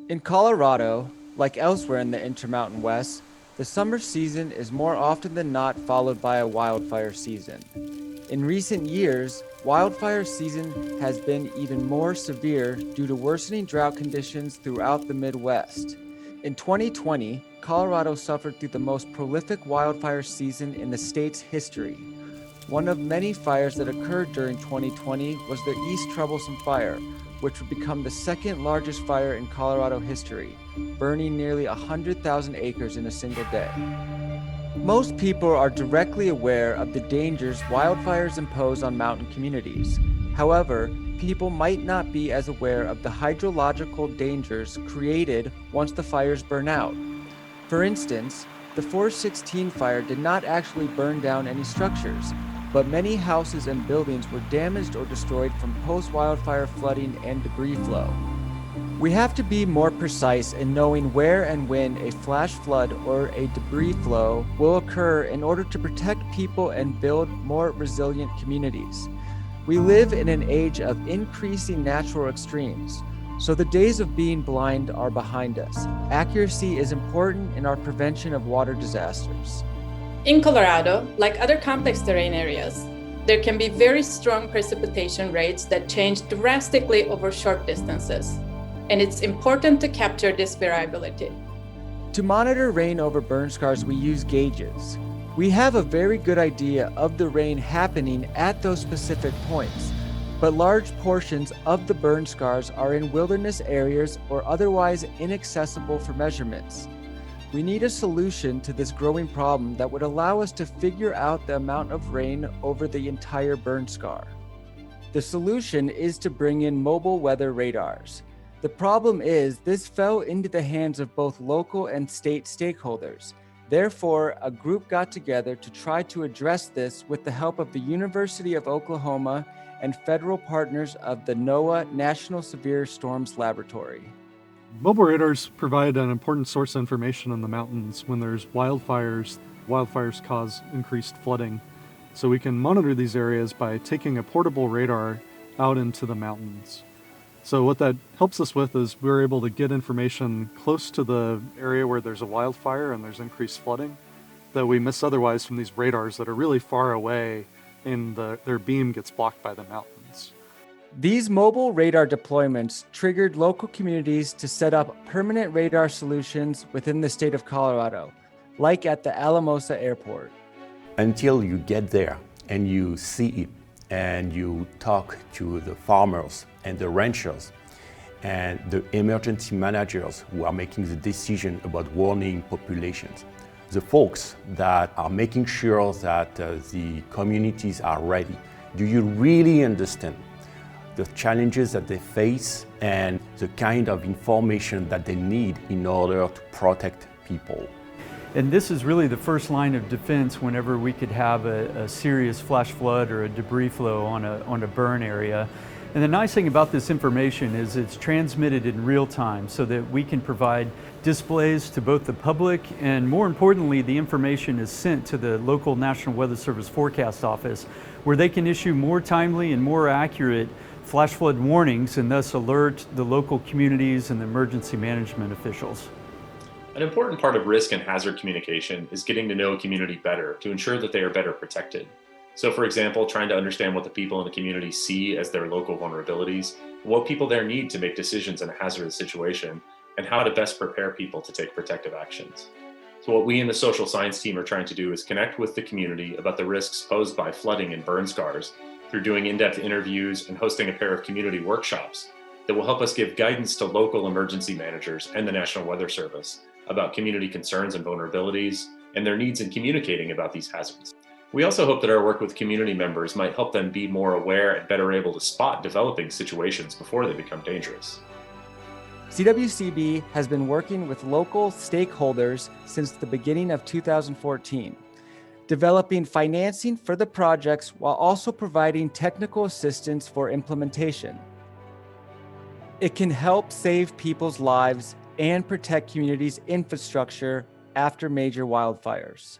In Colorado, like elsewhere in the Intermountain West, the summer season is more often than not followed by a wildfire season. In recent years, wildfire season has been even more severe due to worsening drought conditions throughout the Midwest. In 2020, Colorado suffered through the most prolific wildfire season in the state's history. One of many fires that occurred during 2020 was the East Troublesome Fire, which would become the second largest fire in Colorado history, burning nearly 100,000 acres in a single day. Most people are directly aware of the dangers wildfires impose on mountain communities. However, people might not be as aware of the hydrological dangers created once the fires burn out. For instance, the 416 fire did not actually burn down any structures, but many houses and buildings were damaged or destroyed from post-wildfire flooding and debris flow. We have to be more precise in knowing where and when a flash flood or a debris flow will occur in order to protect people and build more resilient communities. We live in an age of increasing natural extremes, so the days of being blind are behind us. Accuracy is important in our prevention of water disasters. In Colorado, like other complex terrain areas, there can be very strong precipitation rates that change drastically over short distances, and it's important to capture this variability. To monitor rain over burn scars, we use gauges. We have a very good idea of the rain happening at those specific points, but large portions of the burn scars are in wilderness areas or otherwise inaccessible for measurements. We need a solution to this growing problem that would allow us to figure out the amount of rain over the entire burn scar. The solution is to bring in mobile weather radars. The problem is this fell into the hands of both local and state stakeholders. Therefore, a group got together to try to address this with the help of the University of Oklahoma and federal partners of the NOAA National Severe Storms Laboratory. Mobile radars provide an important source of information in the mountains when there's wildfires. Wildfires cause increased flooding. So we can monitor these areas by taking a portable radar out into the mountains. So what that helps us with is we're able to get information close to the area where there's a wildfire and there's increased flooding that we miss otherwise from these radars that are really far away and their beam gets blocked by the mountains. These mobile radar deployments triggered local communities to set up permanent radar solutions within the state of Colorado, like at the Alamosa Airport. Until you get there and you see it and you talk to the farmers and the ranchers and the emergency managers who are making the decision about warning populations, the folks that are making sure that the communities are ready. Do you really understand the challenges that they face and the kind of information that they need in order to protect people? And this is really the first line of defense whenever we could have a serious flash flood or a debris flow on a burn area. And the nice thing about this information is it's transmitted in real time so that we can provide displays to both the public and, more importantly, the information is sent to the local National Weather Service Forecast Office where they can issue more timely and more accurate flash flood warnings and thus alert the local communities and the emergency management officials. An important part of risk and hazard communication is getting to know a community better to ensure that they are better protected. So for example, trying to understand what the people in the community see as their local vulnerabilities, what people there need to make decisions in a hazardous situation, and how to best prepare people to take protective actions. So what we in the social science team are trying to do is connect with the community about the risks posed by flooding and burn scars through doing in-depth interviews and hosting a pair of community workshops that will help us give guidance to local emergency managers and the National Weather Service about community concerns and vulnerabilities and their needs in communicating about these hazards. We also hope that our work with community members might help them be more aware and better able to spot developing situations before they become dangerous. CWCB has been working with local stakeholders since the beginning of 2014, developing financing for the projects while also providing technical assistance for implementation. It can help save people's lives and protect communities' infrastructure after major wildfires.